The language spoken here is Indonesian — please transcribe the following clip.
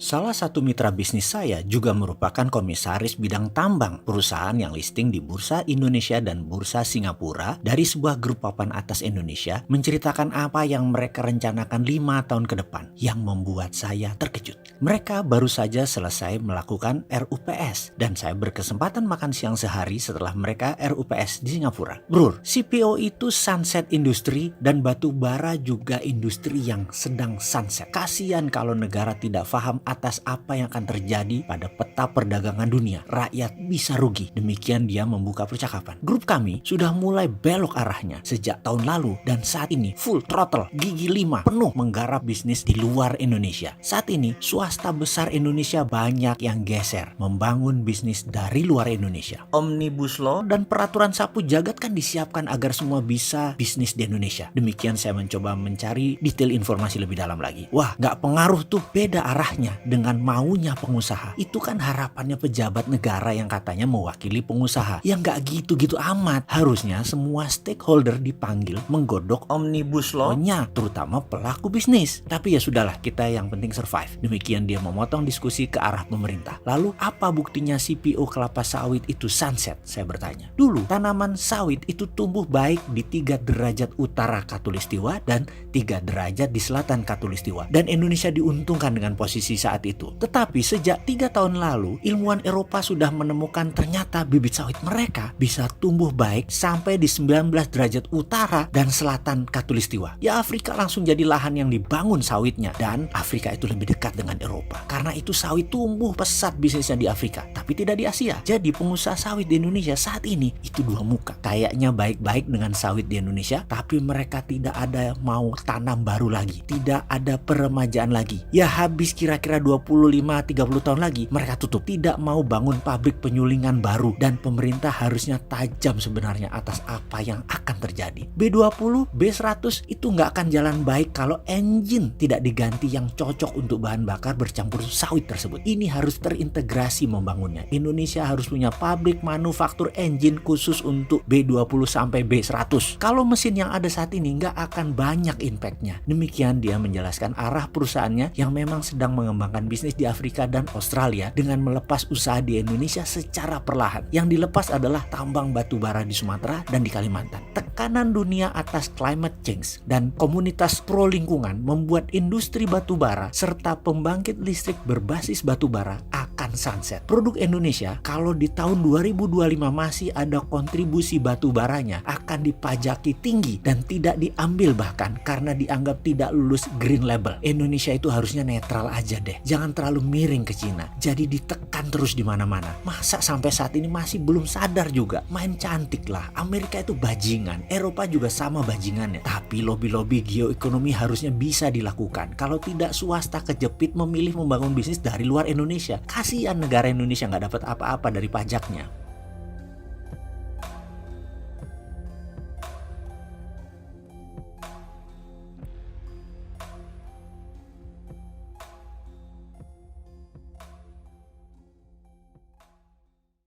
Salah satu mitra bisnis saya juga merupakan komisaris bidang tambang perusahaan yang listing di Bursa Indonesia dan Bursa Singapura dari sebuah grup papan atas Indonesia menceritakan apa yang mereka rencanakan 5 tahun ke depan yang membuat saya terkejut. Mereka baru saja selesai melakukan RUPS dan saya berkesempatan makan siang sehari setelah mereka RUPS di Singapura. Brur, CPO itu sunset industri dan batu bara juga industri yang sedang sunset. Kasian kalau negara tidak paham atas apa yang akan terjadi pada peta perdagangan dunia. Rakyat bisa rugi. Demikian dia membuka percakapan. Grup kami sudah mulai belok arahnya sejak tahun lalu dan saat ini full throttle, gigi 5, penuh menggarap bisnis di luar Indonesia. Saat ini swasta besar Indonesia banyak yang geser membangun bisnis dari luar Indonesia. Omnibus Law dan peraturan sapu jagat kan disiapkan agar semua bisa bisnis di Indonesia. Demikian saya mencoba mencari detail informasi lebih dalam lagi. Wah, nggak pengaruh tuh, beda arahnya dengan maunya pengusaha. Itu kan harapannya pejabat negara yang katanya mewakili pengusaha. Ya nggak gitu-gitu amat. Harusnya semua stakeholder dipanggil menggodok Omnibus Law-nya, terutama pelaku bisnis. Tapi ya sudahlah, kita yang penting survive. Demikian dia memotong diskusi ke arah pemerintah. Lalu apa buktinya CPO kelapa sawit itu sunset? Saya bertanya. Dulu tanaman sawit itu tumbuh baik di 3 derajat utara Khatulistiwa dan 3 derajat di selatan Khatulistiwa. Dan Indonesia diuntungkan dengan posisi saat itu. Tetapi sejak 3 tahun lalu, ilmuwan Eropa sudah menemukan ternyata bibit sawit mereka bisa tumbuh baik sampai di 19 derajat utara dan selatan Khatulistiwa. Ya Afrika langsung jadi lahan yang dibangun sawitnya dan Afrika itu lebih dekat dengan Eropa. Karena itu sawit tumbuh pesat bisnisnya di Afrika, tapi tidak di Asia. Jadi pengusaha sawit di Indonesia saat ini itu dua muka. Kayaknya baik-baik dengan sawit di Indonesia, tapi mereka tidak ada mau tanam baru lagi. Tidak ada peremajaan lagi. Ya habis kira-kira 25-30 tahun lagi mereka tutup. Tidak mau bangun pabrik penyulingan baru dan pemerintah harusnya tajam sebenarnya atas apa yang akan terjadi. B20, B100 itu nggak akan jalan baik kalau engine tidak diganti yang cocok untuk bahan bakar bercampur sawit tersebut. Ini harus terintegrasi membangunnya. Indonesia harus punya pabrik manufaktur engine khusus untuk B20 sampai B100. Kalau mesin yang ada saat ini nggak akan banyak impactnya. Demikian dia menjelaskan arah perusahaannya yang memang sedang mengembangkan bisnis di Afrika dan Australia dengan melepas usaha di Indonesia secara perlahan. Yang dilepas adalah tambang batu bara di Sumatera dan di Kalimantan. Tekanan dunia atas climate change dan komunitas pro lingkungan membuat industri batu bara serta pembangkit listrik berbasis batu bara akan sunset. Produk Indonesia kalau di tahun 2025 masih ada kontribusi batu baranya akan dipajaki tinggi dan tidak diambil bahkan karena dianggap tidak lulus green label. Indonesia itu harusnya netral aja deh. Jangan terlalu miring ke Cina. Jadi ditekan terus di mana-mana. Masa sampai saat ini masih belum sadar juga? Main cantik lah. Amerika itu bajingan. Eropa juga sama bajingannya. Tapi lobby-lobby geoekonomi harusnya bisa dilakukan. Kalau tidak swasta kejepit memilih membangun bisnis dari luar Indonesia. Kasihan negara Indonesia nggak dapat apa-apa dari pajaknya.